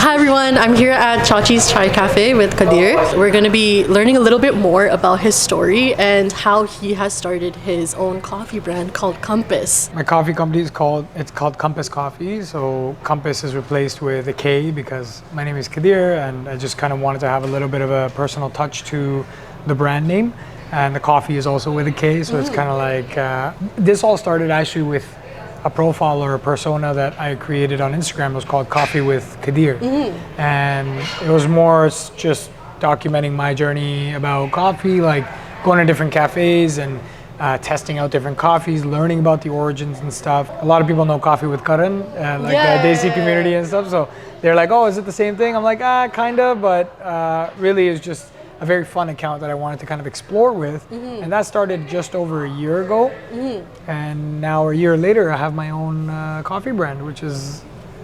Hi everyone, I'm here at Chachees Chai Cafe with Kadir. We're going to be learning a little bit more about his story and how he has started his own coffee brand called Kompass. My coffee company is called Kompass Coffee. So Kompass is replaced with a K because my name is Kadir and I just kind of wanted to have a little bit of a personal touch to the brand name. And the coffee is also with a K, so it's kind of like, this all started actually with a profile or a persona that I created on Instagram. It was called Coffee with Kadir. And it was more just documenting my journey about coffee, like going to different cafes and testing out different coffees, learning about the origins and stuff. A lot of people know Coffee with Karan, like the Desi community and stuff. So they're like, oh, is it the same thing? I'm like, kind of, but really it's just a very fun account that I wanted to kind of explore with. And that started just over a year ago. And now a year later, I have my own coffee brand, which is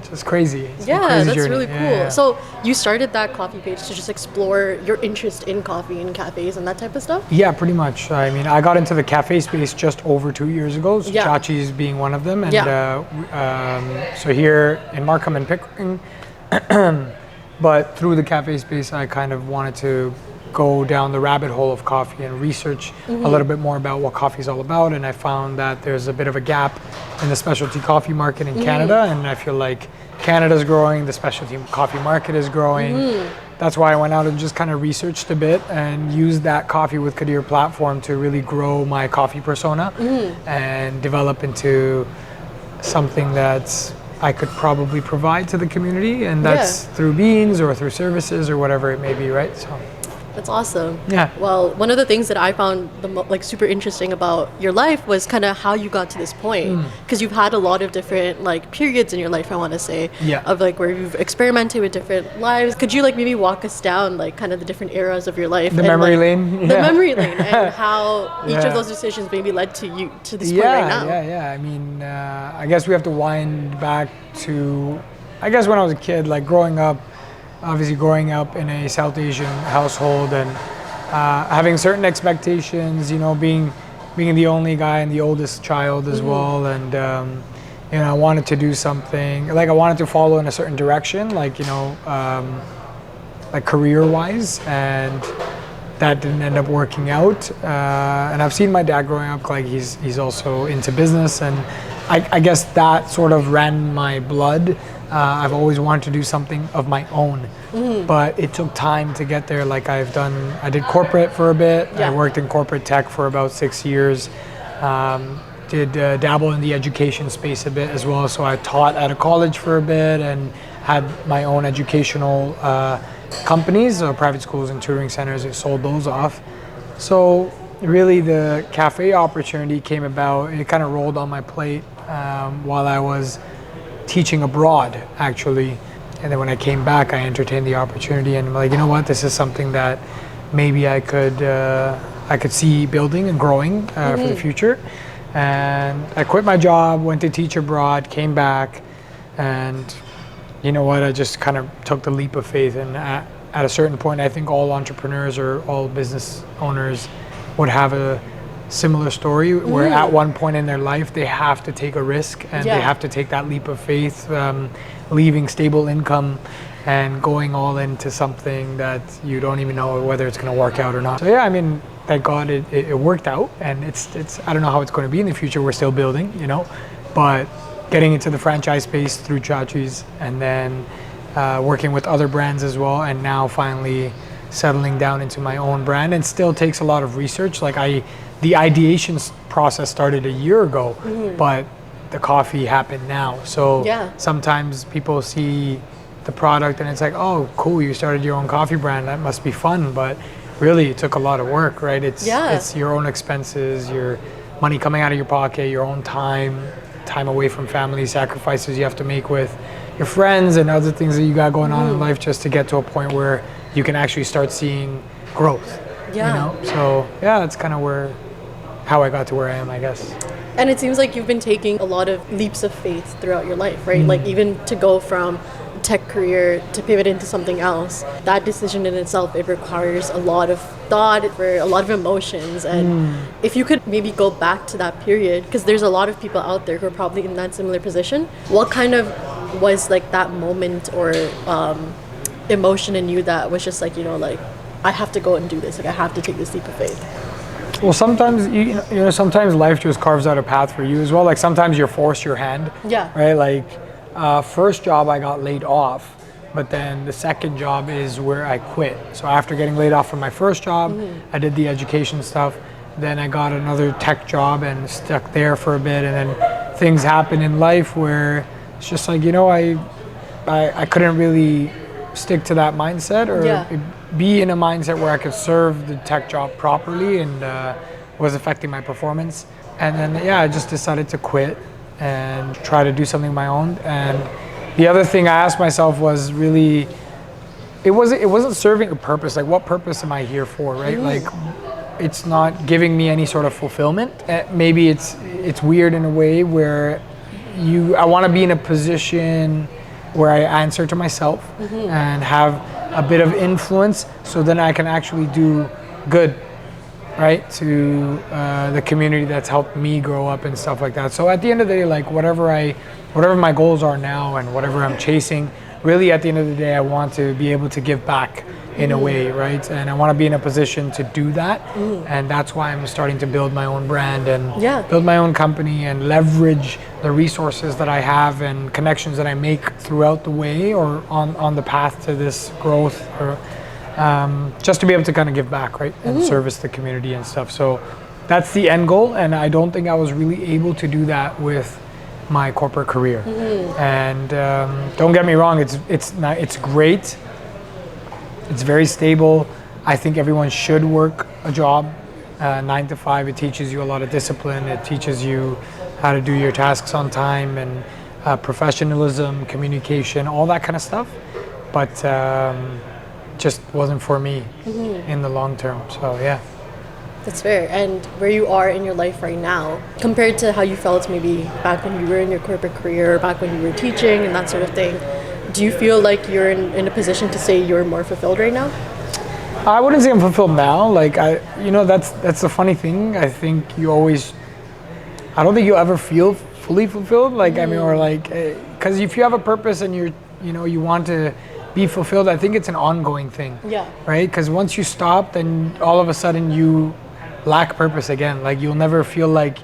just crazy. It's a crazy That's journey. really cool. So you started that coffee page to just explore your interest in coffee and cafes and that type of stuff? Yeah, pretty much. I mean, I got into the cafe space just over 2 years ago, so Chachees being one of them. And so here in Markham and Pickering, but through the cafe space, I kind of wanted to go down the rabbit hole of coffee and research a little bit more about what coffee is all about. And I found that there's a bit of a gap in the specialty coffee market in Canada. And I feel like Canada's growing, the specialty coffee market is growing. That's why I went out and just kind of researched a bit and used that Coffee with Kadir platform to really grow my coffee persona and develop into something that I could probably provide to the community. And that's through beans or through services or whatever it may be, right? So. That's awesome. Yeah. Well, one of the things that I found super interesting about your life was kind of how you got to this point, because you've had a lot of different periods in your life, I want to say, of where you've experimented with different lives. Could you maybe walk us down kind of the different eras of your life? The memory lane. The memory lane and how each of those decisions maybe led to you to this point right now. I mean, I guess we have to wind back to, I guess when I was a kid, growing up in a South Asian household and having certain expectations, being the only guy and the oldest child as well, and I wanted to do something, I wanted to follow in a certain direction, career-wise, and that didn't end up working out. And I've seen my dad growing up, he's also into business, and I guess that sort of ran my blood. I've always wanted to do something of my own, but it took time to get there. I did corporate for a bit. I worked in corporate tech for about 6 years. Did dabble in the education space a bit as well. So I taught at a college for a bit and had my own educational companies, private schools and tutoring centers. I sold those off. So really the cafe opportunity came about. It kind of rolled on my plate while I was teaching abroad, actually. And then when I came back, I entertained the opportunity, and I'm like, you know what, this is something that maybe I could see building and growing for the future. And I quit my job, went to teach abroad, came back, and you know what, I just kind of took the leap of faith. And at a certain point, I think all entrepreneurs or all business owners would have a similar story where at one point in their life they have to take a risk and they have to take that leap of faith, leaving stable income and going all into something that you don't even know whether it's going to work out or not. So I mean, thank God it worked out, and it's I don't know how it's going to be in the future. We're still building, but getting into the franchise space through Chachees, and then working with other brands as well, and now finally settling down into my own brand. And still takes a lot of research. The ideation process started a year ago, but the coffee happened now. So sometimes people see the product and it's like, oh, cool, you started your own coffee brand. That must be fun. But really, it took a lot of work, right? It's your own expenses, your money coming out of your pocket, your own time away from family, sacrifices you have to make with your friends and other things that you got going on in life just to get to a point where you can actually start seeing growth. So that's kind of how I got to where I am, I guess. And it seems like you've been taking a lot of leaps of faith throughout your life, right? Even to go from tech career to pivot into something else, that decision in itself, it requires a lot of thought, a lot of emotions. And if you could maybe go back to that period, because there's a lot of people out there who are probably in that similar position, what kind of was like that moment or emotion in you that was just like, like, I have to go and do this. Like, I have to take this leap of faith? Well, sometimes sometimes life just carves out a path for you as well. Like sometimes you're forced your hand. Yeah. Right. Like first job I got laid off, but then the second job is where I quit. So after getting laid off from my first job, I did the education stuff. Then I got another tech job and stuck there for a bit, and then things happen in life where it's just like, I couldn't really stick to that mindset or be in a mindset where I could serve the tech job properly and was affecting my performance. And then I just decided to quit and try to do something of my own. And the other thing I asked myself was really, it wasn't serving a purpose. Like, what purpose am I here for, right? Like, it's not giving me any sort of fulfillment. Maybe it's weird in a way where I want to be in a position where I answer to myself and have a bit of influence, so then I can actually do good, right, to the community that's helped me grow up and stuff like that. So at the end of the day, like whatever my goals are now and whatever I'm chasing, really at the end of the day, I want to be able to give back in a way, right? And I want to be in a position to do that. And that's why I'm starting to build my own brand and build my own company and leverage the resources that I have and connections that I make throughout the way or on the path to this growth, or just to be able to kind of give back, right? And service the community and stuff. So that's the end goal. And I don't think I was really able to do that with my corporate career. And don't get me wrong, it's great. It's very stable. I think everyone should work a job 9 to 5. It teaches you a lot of discipline. It teaches you how to do your tasks on time and professionalism, communication, all that kind of stuff. But just wasn't for me in the long term. So yeah. That's fair. And where you are in your life right now, compared to how you felt maybe back when you were in your corporate career, back when you were teaching and that sort of thing, do you feel like you're in a position to say you're more fulfilled right now? I wouldn't say I'm fulfilled now. Like that's the funny thing. I think I don't think you'll ever feel fully fulfilled. Like I mean, or like, because if you have a purpose and you want to be fulfilled, I think it's an ongoing thing. Yeah. Right? Because once you stop, then all of a sudden you lack purpose again. Like you'll never feel like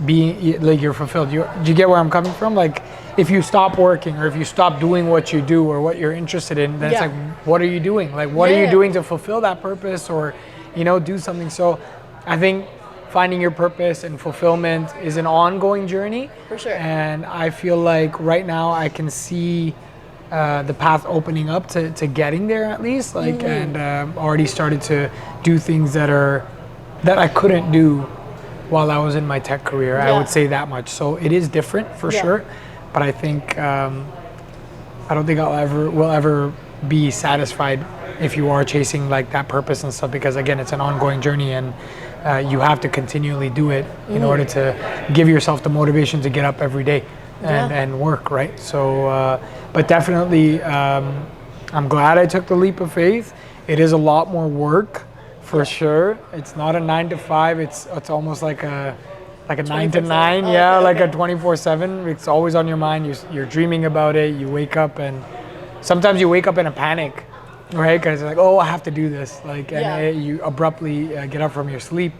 you're fulfilled. Do you get where I'm coming from? Like, if you stop working or if you stop doing what you do or what you're interested in, then it's like, what are you doing? Like, what are you doing to fulfill that purpose or, do something? So I think finding your purpose and fulfillment is an ongoing journey. For sure. And I feel like right now I can see the path opening up to getting there at least. Like, and already started to do things that I couldn't do while I was in my tech career. I would say that much. So it is different for sure. But I think I don't think will ever be satisfied if you are chasing like that purpose and stuff, because again, it's an ongoing journey and you have to continually do it in order to give yourself the motivation to get up every day and work, right? So, but definitely, I'm glad I took the leap of faith. It is a lot more work for sure. It's not a 9 to 5. It's almost like a 9 to 9, like a 24/7. It's always on your mind. You're dreaming about it. You wake up and sometimes you wake up in a panic, right? Because like, oh, I have to do this. Like, and you abruptly get up from your sleep.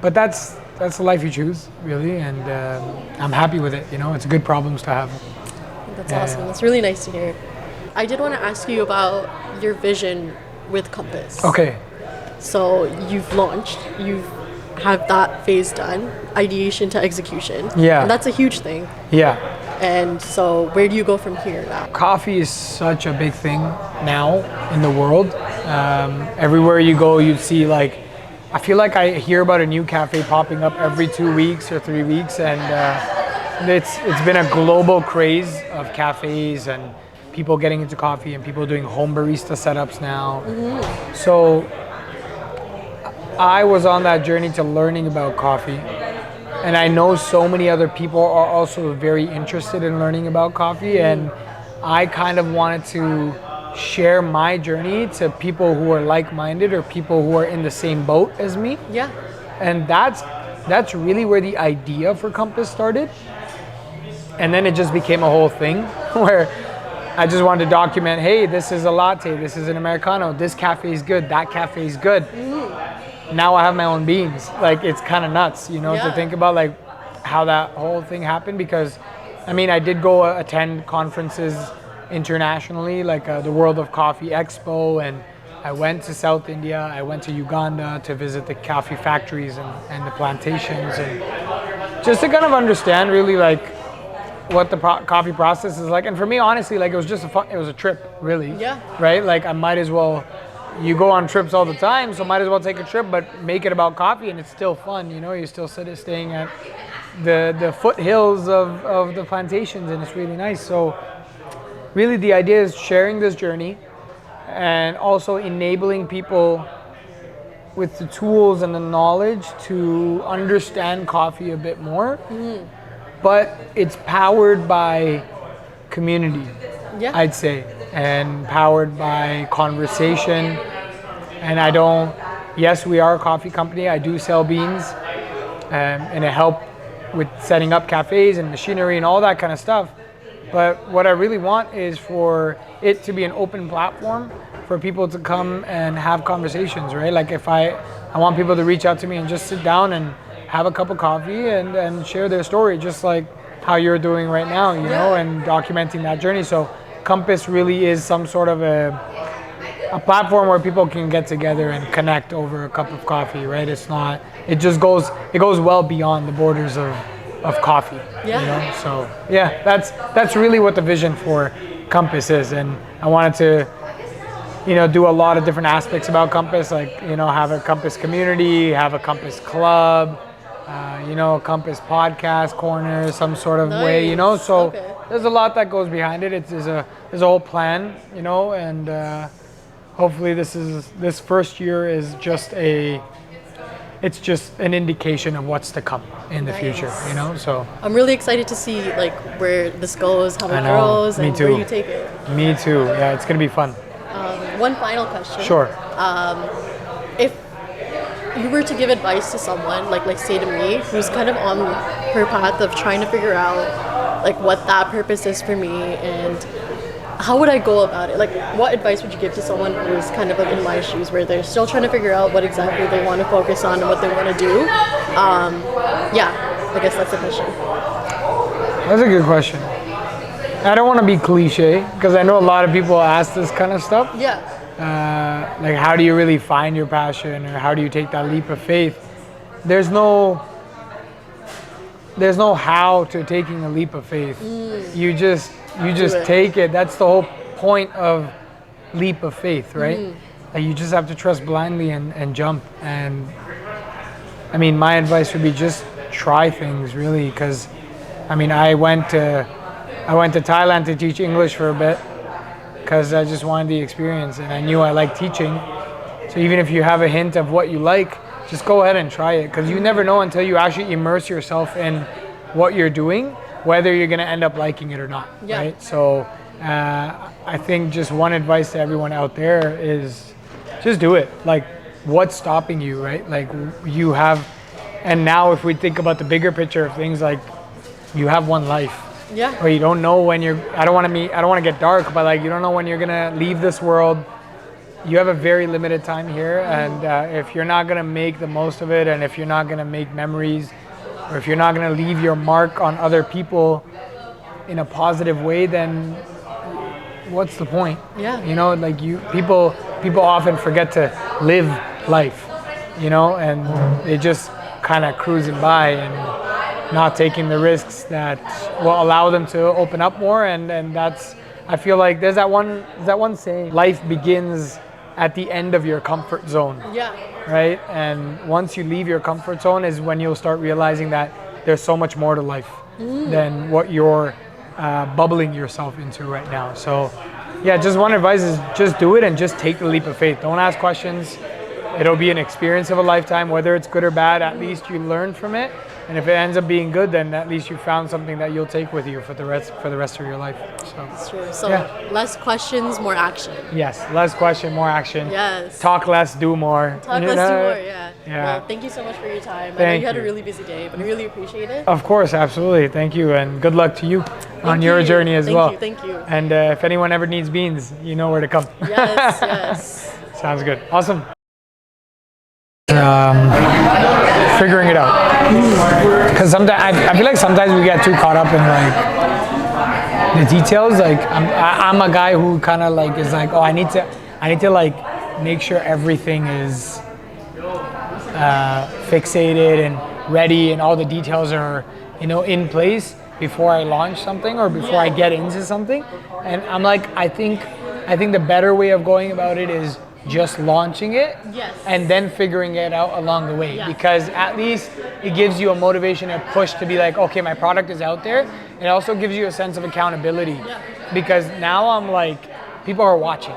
But that's the life you choose, really. And I'm happy with it. It's good problems to have. That's awesome. That's really nice to hear. I did want to ask you about your vision with Kompass. Okay. So you've launched. You've have that phase done, ideation to execution. Yeah. And that's a huge thing. Yeah. And so where do you go from here now? Coffee is such a big thing now in the world. Everywhere you go, you see like, I feel like I hear about a new cafe popping up every 2 weeks or 3 weeks. And it's been a global craze of cafes and people getting into coffee and people doing home barista setups now. So I was on that journey to learning about coffee, and I know so many other people are also very interested in learning about coffee, and I kind of wanted to share my journey to people who are like-minded or people who are in the same boat as me. And that's really where the idea for Kompass started. And then it just became a whole thing where I just wanted to document, hey, this is a latte, this is an Americano, this cafe is good, that cafe is good. Now I have my own beans. Like, it's kind of nuts, you know, to think about like how that whole thing happened, because I mean, I did go attend conferences internationally, like the World of Coffee Expo, and I went to South India, I went to Uganda to visit the coffee factories and the plantations, and just to kind of understand really like what the coffee process is like. And for me, honestly, like, it was just it was a trip, really. Yeah. Right? Like, I might as well, you go on trips all the time, so might as well take a trip, but make it about coffee, and it's still fun, you know? You're still staying at the foothills of the plantations, and it's really nice. So really the idea is sharing this journey and also enabling people with the tools and the knowledge to understand coffee a bit more. But it's powered by community, I'd say, and powered by conversation. And yes, we are a coffee company. I do sell beans, and I help with setting up cafes and machinery and all that kind of stuff. But what I really want is for it to be an open platform for people to come and have conversations, right? Like, if I want people to reach out to me and just sit down and have a cup of coffee and share their story, just like how you're doing right now, you know, and documenting that journey. So Kompass really is some sort of a platform where people can get together and connect over a cup of coffee, right? It goes well beyond the borders of coffee, you know? So yeah, that's really what the vision for Kompass is. And I wanted to, you know, do a lot of different aspects about Kompass, like, you know, have a Kompass community, have a Kompass club, you know, Kompass podcast corner, some sort of way, you know. So there's a lot that goes behind it. There's a whole plan, you know, and hopefully this first year is just an indication of what's to come in the future, you know. So I'm really excited to see like where this goes, how it grows, and where you take it. Me too. Yeah, it's gonna be fun. One final question. Sure. If you were to give advice to someone, like say to me, who's kind of on her path of trying to figure out like what that purpose is for me, and how would I go about it? Like, what advice would you give to someone who's kind of like in my shoes, where they're still trying to figure out what exactly they want to focus on and what they want to do? I guess that's the question. That's a good question. I don't want to be cliche, because I know a lot of people ask this kind of stuff. Yeah. Like, how do you really find your passion, or how do you take that leap of faith? There's no how to taking a leap of faith. You just take it. That's the whole point of leap of faith, right? Like, you just have to trust blindly and jump. And I mean, my advice would be just try things, really, because I mean, I went to Thailand to teach English for a bit, because I just wanted the experience, and I knew I liked teaching. So even if you have a hint of what you like, just go ahead and try it, because you never know until you actually immerse yourself in what you're doing, whether you're going to end up liking it or not, right? So I think just one advice to everyone out there is just do it. Like, what's stopping you, right? Like, you have, and now if we think about the bigger picture of things, like, you have one life. Or you don't know when I don't want to get dark, but like, you don't know when you're gonna leave this world. You have a very limited time here, and if you're not gonna make the most of it, and if you're not gonna make memories, or if you're not gonna leave your mark on other people in a positive way, then what's the point? You know, like, people often forget to live life, you know, and they just kind of cruising by and not taking the risks that will allow them to open up more. And that's, I feel like there's that one saying, life begins at the end of your comfort zone. Right? And once you leave your comfort zone is when you'll start realizing that there's so much more to life than what you're bubbling yourself into right now. So yeah, just one advice is just do it and just take the leap of faith. Don't ask questions. It'll be an experience of a lifetime, whether it's good or bad. At least you learn from it. And if it ends up being good, then at least you found something that you'll take with you for the rest of your life. So that's true. So less questions, more action. Yes, less question, more action. Yes. Talk less, do more. Talk less, do more. Yeah. Well, thank you so much for your time. I know you had a really busy day, but I really appreciate it. Of course, absolutely. Thank you, and good luck to you on your journey as well. Thank you. And if anyone ever needs beans, you know where to come. Yes, yes. Sounds good. Awesome. Figuring it out, because sometimes I feel like sometimes we get too caught up in like the details. Like I'm a guy who kind of like is like, oh, I need to like make sure everything is fixated and ready, and all the details are, you know, in place before I launch something or before I get into something. And I'm like, I think the better way of going about it is just launching it and then figuring it out along the way, because at least it gives you a motivation and push to be like, okay, my product is out there. It also gives you a sense of accountability, because now I'm like, people are watching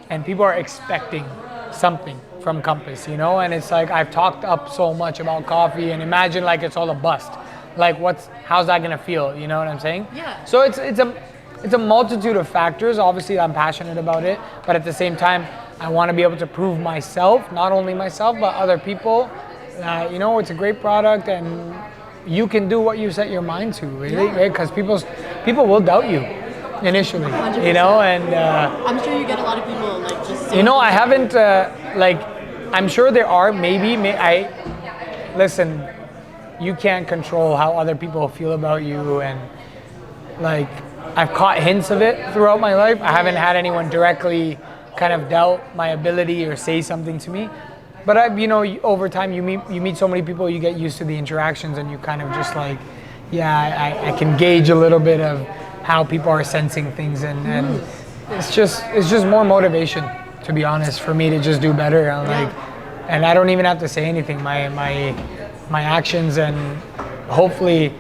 and people are expecting something from Kompass, you know. And it's like, I've talked up so much about coffee, and imagine like it's all a bust. Like how's that gonna feel, you know what I'm saying? So it's a multitude of factors. Obviously I'm passionate about it, but at the same time I want to be able to prove myself, not only myself, but other people, you know, it's a great product and you can do what you set your mind to, really, right? Because people will doubt you initially, 100%. You know, and I'm sure you get a lot of people like just, you know, I haven't like, I'm sure there are, listen, you can't control how other people feel about you, and like I've caught hints of it throughout my life. I haven't had anyone directly kind of doubt my ability or say something to me, but you know, over time you meet so many people, you get used to the interactions, and you kind of just like, I can gauge a little bit of how people are sensing things, and it's just more motivation, to be honest, for me to just do better. And I don't even have to say anything. My actions and hopefully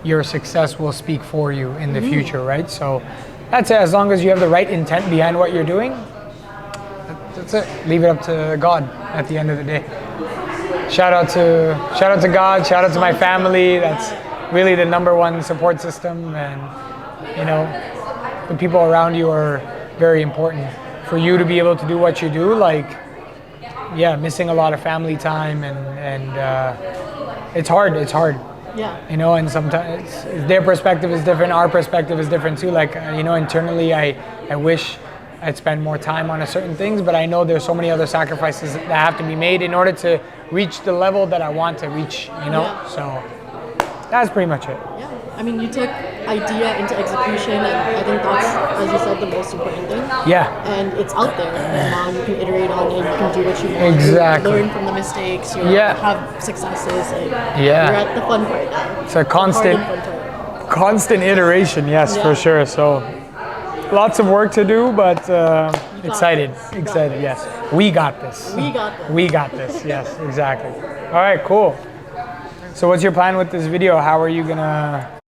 your success will speak for you in the future, right? So that's it. As long as you have the right intent behind what you're doing, that's it. Leave it up to God at the end of the day. Shout out to God. Shout out to my family. That's really the number one support system, and you know, the people around you are very important for you to be able to do what you do. Like, missing a lot of family time, and it's hard. You know, and sometimes their perspective is different, our perspective is different too. Like, you know, internally I wish I'd spend more time on certain things, but I know there's so many other sacrifices that have to be made in order to reach the level that I want to reach, you know? So that's pretty much it. Yeah, I mean, you took idea into execution, and I think that's, as you said, the most important thing. And it's out there, and now you can iterate on it, you can do what you want. Exactly. You learn from the mistakes, you have successes, like, you're at the fun part now. It's a constant iteration, yes, for sure. So lots of work to do, but excited, yes. We got this, yes, exactly. All right, cool. So what's your plan with this video? How are you gonna